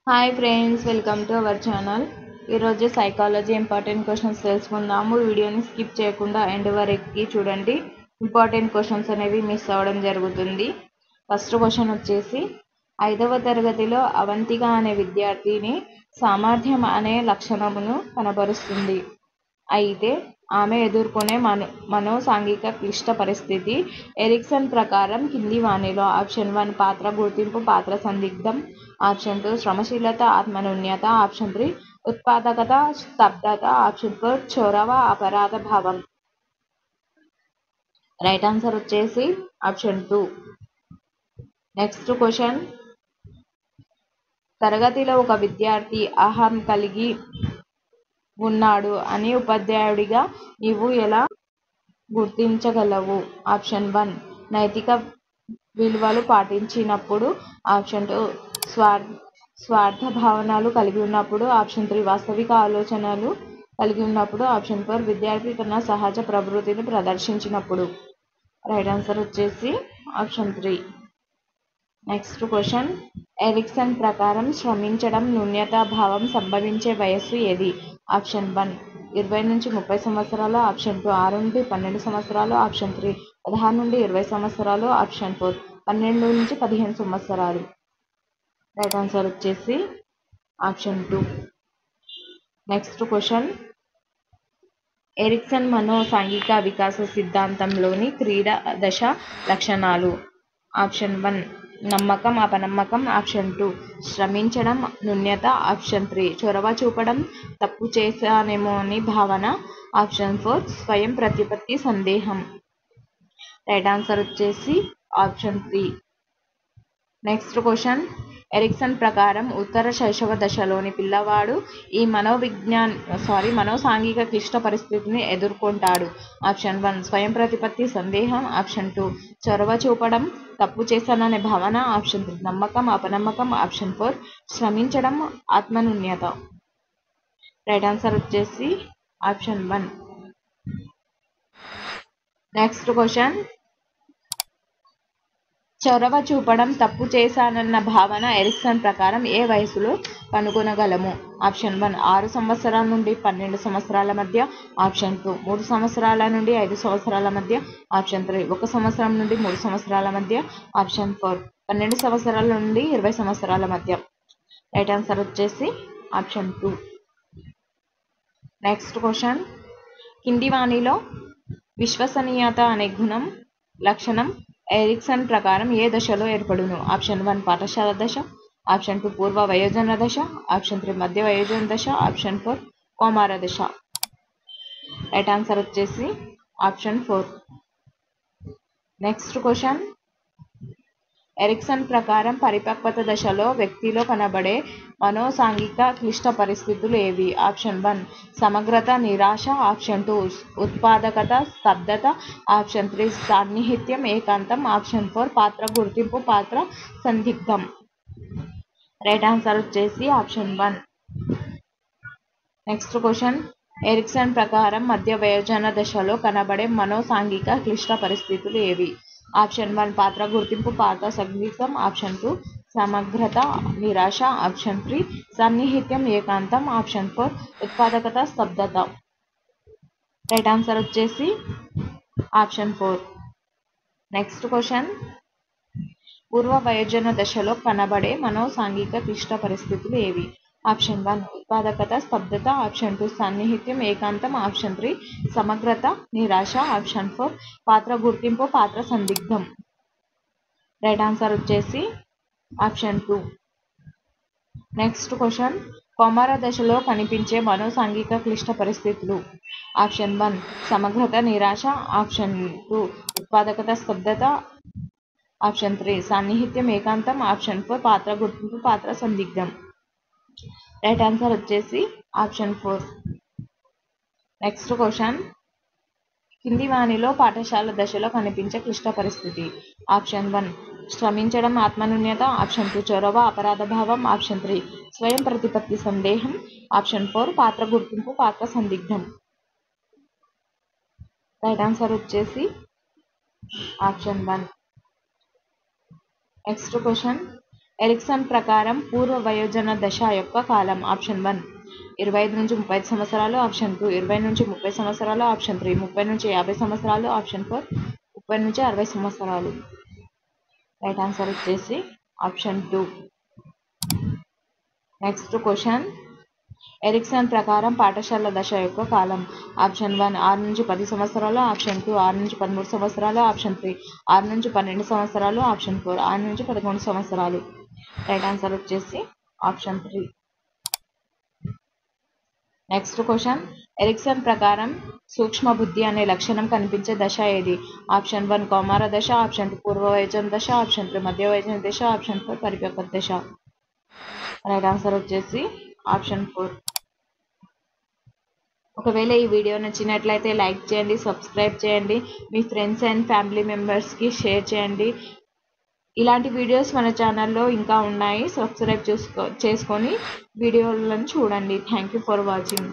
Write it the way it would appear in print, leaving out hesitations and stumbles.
Hi friends, welcome to our channel. ఈరోజు psychology important questions తెలుసుకుందాము. వీడియోని స్కిప్ చేయకుండా ఎండ్ వరకు చూడండి. ఇంపార్టెంట్ క్వశ్చన్స్ అనేవి మిస్ అవ్వడం జరుగుతుంది. ఫస్ట్ క్వశ్చన్ వచ్చేసి, 5వ తరగతిలో అవంతిక అనే విద్యార్థిని సామర్థ్యం అనే లక్షణమును కనబరుస్తుంది. అయితే ఆమె ఎదుర్కొనే మనోసాంఘిక క్లిష్ట పరిస్థితి ఎరిక్సన్ ప్రకారం కింది వానిలో ఆప్షన్ 1 పాత్ర గుర్తింపు, పాత్ర సందిగ్ధం, ఆప్షన్ 2 శ్రమశీలత, ఆత్మన్యూన్యత, ఆప్షన్ 3 ఉత్పాదకత, స్తబ్దత, ఆప్షన్ 4 చొరవ, అపరాధ భావం. రైట్ ఆన్సర్ వచ్చేసి ఆప్షన్ 2. నెక్స్ట్ క్వశ్చన్, తరగతిలో ఒక విద్యార్థి అహం కలిగి ఉన్నాడు అని ఉపాధ్యాయుడిగా నీవు ఎలా గుర్తించగలవు? ఆప్షన్ 1 నైతిక విలువలు పాటించినప్పుడు, ఆప్షన్ 2 స్వార్థ భావనలు కలిగి ఉన్నప్పుడు, ఆప్షన్ 3 వాస్తవిక ఆలోచనలు కలిగి ఉన్నప్పుడు, ఆప్షన్ 4 విద్యార్థి తన సహజ ప్రవృత్తిని ప్రదర్శించినప్పుడు. రైట్ ఆన్సర్ వచ్చేసి ఆప్షన్ 3. నెక్స్ట్ క్వశ్చన్, ఎరిక్సన్ ప్రకారం శ్రమించడం న్యూన్యతా భావం సంభవించే వయస్సు ఏది? ఆప్షన్ 1 20 నుంచి 30 సంవత్సరాలు, ఆప్షన్ 2 6 నుండి 12 సంవత్సరాలు, ఆప్షన్ 3 16 నుండి 20 సంవత్సరాలు, ఆప్షన్ 4 12 నుంచి 15 సంవత్సరాలు. రైట్ ఆన్సర్ వచ్చేసి ఆప్షన్ 2. నెక్స్ట్ క్వశ్చన్, ఎరిక్సన్ మనోసాంఘిక వికాస సిద్ధాంతంలోని క్రీడా దశ లక్షణాలు. ఆప్షన్ 1 నమ్మకం, అపనమ్మకం, ఆప్షన్ 2 శ్రమించడం, న్యూన్యత, ఆప్షన్ 3 చొరవ చూపడం, తప్పు చేశానేమో అని భావన, ఆప్షన్ 4 స్వయం ప్రతిపత్తి, సందేహం. రైట్ ఆన్సర్ వచ్చేసి ఆప్షన్ 3. నెక్స్ట్ క్వశ్చన్, ఎరిక్సన్ ప్రకారం ఉత్తర శైశవ దశలోని పిల్లవాడు ఈ మనోసాంఘిక క్లిష్ట పరిస్థితిని ఎదుర్కొంటాడు. ఆప్షన్ 1 స్వయం ప్రతిపత్తి, సందేహం, ఆప్షన్ 2 చొరవ చూపడం, తప్పు చేశాననే భావన, ఆప్షన్ 3 నమ్మకం, అపనమ్మకం, ఆప్షన్ 4 శ్రమించడం, ఆత్మన్యూన్యత. రైట్ ఆన్సర్ వచ్చేసి ఆప్షన్ 1. నెక్స్ట్ క్వశ్చన్, చొరవ చూపడం, తప్పు చేశానన్న భావన ఎరిక్సన్ ప్రకారం ఏ వయసులో కనుగొనగలము? ఆప్షన్ 1 6 సంవత్సరాల నుండి 12 సంవత్సరాల మధ్య, ఆప్షన్ 2 3 సంవత్సరాల నుండి 5 సంవత్సరాల మధ్య, ఆప్షన్ 3 1 సంవత్సరం నుండి 3 సంవత్సరాల మధ్య, ఆప్షన్ 4 12 సంవత్సరాల నుండి 20 సంవత్సరాల మధ్య. రైట్ ఆన్సర్ వచ్చేసి ఆప్షన్ 2. నెక్స్ట్ క్వశ్చన్, కింది వానిలో విశ్వసనీయత అనే లక్షణం ఎరిక్సన్ ప్రకారం ఏ దశలో ఏర్పడును? ఆప్షన్ 1 పాఠశాల దశ, ఆప్షన్ 2 పూర్వ వయోజన దశ, ఆప్షన్ 3 మధ్య వయోజన దశ, ఆప్షన్ 4 కౌమార దశ. రైట్ ఆన్సర్ వచ్చేసి ఆప్షన్ 4. నెక్స్ట్ క్వశ్చన్, ఎరిక్సన్ ప్రకారం పరిపక్వత దశలో వ్యక్తిలో కనబడే మనోసాంఘిక క్లిష్ట పరిస్థితులు ఏవి? ఆప్షన్ 1 సమగ్రత, నిరాశ, ఆప్షన్ 2 ఉత్పాదకత, స్తబ్దత, ఆప్షన్ 3 సాన్నిహిత్యం, ఏకాంతం, ఆప్షన్ 4 పాత్ర గుర్తింపు, పాత్ర సందిగ్ధం. రైట్ ఆన్సర్ వచ్చేసి ఆప్షన్ 1. నెక్స్ట్ క్వశ్చన్, ఎరిక్సన్ ప్రకారం మధ్య వయోజన దశలో కనబడే మనోసాంఘిక క్లిష్ట పరిస్థితులు ఏవి? ఆప్షన్ 1 పాత్ర గుర్తింపు, పాత్ర సందిగ్ధం, ఆప్షన్ 2 సమగ్రత, నిరాశ, ఆప్షన్ 3 సాన్నిహిత్యం, ఏకాంతం, ఆప్షన్ 4 ఉత్పాదకత, స్తబ్దత. రైట్ ఆన్సర్ వచ్చేసి ఆప్షన్ 4. నెక్స్ట్ క్వశ్చన్, పూర్వ వయోజన దశలో కనబడే మనోసాంఘిక క్లిష్ట పరిస్థితులు ఏవి? ఆప్షన్ 1 ఉత్పాదకత, స్తబ్దత, ఆప్షన్ 2 సాన్నిహిత్యం, ఏకాంతం, ఆప్షన్ 3 సమగ్రత, నిరాశ, ఆప్షన్ 4 పాత్ర గుర్తింపు, పాత్ర సందిగ్ధం. రైట్ ఆన్సర్ వచ్చేసి ఆప్షన్ 2. నెక్స్ట్ క్వశ్చన్, కౌమార దశలో కనిపించే మనోసాంఘిక క్లిష్ట పరిస్థితులు. ఆప్షన్ 1 సమగ్రత, నిరాశ, ఆప్షన్ 2 ఉత్పాదకత, స్తబ్దత, ఆప్షన్ 3 సాన్నిహిత్యం, ఏకాంతం, ఆప్షన్ 4 పాత్ర గుర్తింపు, పాత్ర సందిగ్ధం. రైట్ ఆన్సర్ వచ్చేసి ఆప్షన్ 4. నెక్స్ట్ క్వశ్చన్, కింది వానిలో పాఠశాల దశలో కనిపించే క్లిష్ట పరిస్థితి. ఆప్షన్ 1 శ్రమించడం, ఆత్మన్యూన్యత, ఆప్షన్ 2 చొరవ, అపరాధ భావం, ఆప్షన్ 3 స్వయం ప్రతిపత్తి, సందేహం, ఆప్షన్ 4 పాత్ర గుర్తింపు, పాత్ర సందిగ్ధం. రైట్ ఆన్సర్ వచ్చేసి ఆప్షన్ 1. నెక్స్ట్ క్వశ్చన్, ఎరిక్సన్ ప్రకారం పూర్వ వయోజన దశ యొక్క కాలం. ఆప్షన్ 1 25 నుంచి 35 సంవత్సరాలు. ఆప్షన్ 2 20 నుంచి 30 సంవత్సరాలు. ఆప్షన్ 3 30 నుంచి 50 సంవత్సరాలు. ఆప్షన్ 4 30 నుంచి 60 సంవత్సరాలు. రైట్ ఆన్సర్ వచ్చేసి ఆప్షన్ 2. నెక్స్ట్ క్వశ్చన్, ఎరిక్సన్ ప్రకారం పాఠశాల దశ యొక్క కాలం. ఆప్షన్ 1 6 నుంచి 10 సంవత్సరాలు. ఆప్షన్ 2 6 నుంచి 13 సంవత్సరాలు. ఆప్షన్ 3 6 నుంచి 12 సంవత్సరాలు. ఆప్షన్ 4 6 నుంచి 11 సంవత్సరాలు. రైట్ ఆన్సర్ వచ్చేసి ఆప్షన్ 3. నెక్స్ట్ క్వశ్చన్, ఎరిక్సన్ ప్రకారం సూక్ష్మ బుద్ధి అనే లక్షణం కనిపించే దశ ఏది? ఆప్షన్ 1 కౌమార దశ. ఆప్షన్ 2 పూర్వ వయోజన దశ. ఆప్షన్ 3 మధ్య వయోజన దశ. ఆప్షన్ 4 పరిపక్వ దశ. రైట్ ఆన్సర్ వచ్చేసి ఆప్షన్ 4. ఒకవేళ ఈ వీడియో నచ్చినట్లయితే లైక్ చేయండి, సబ్స్క్రైబ్ చేయండి, మీ ఫ్రెండ్స్ అండ్ ఫ్యామిలీ మెంబర్స్కి షేర్ చేయండి. ఇలాంటి వీడియోస్ మన ఛానల్లో ఇంకా ఉన్నాయి, సబ్స్క్రైబ్ చేసుకొని వీడియోలను చూడండి. Thank you for watching.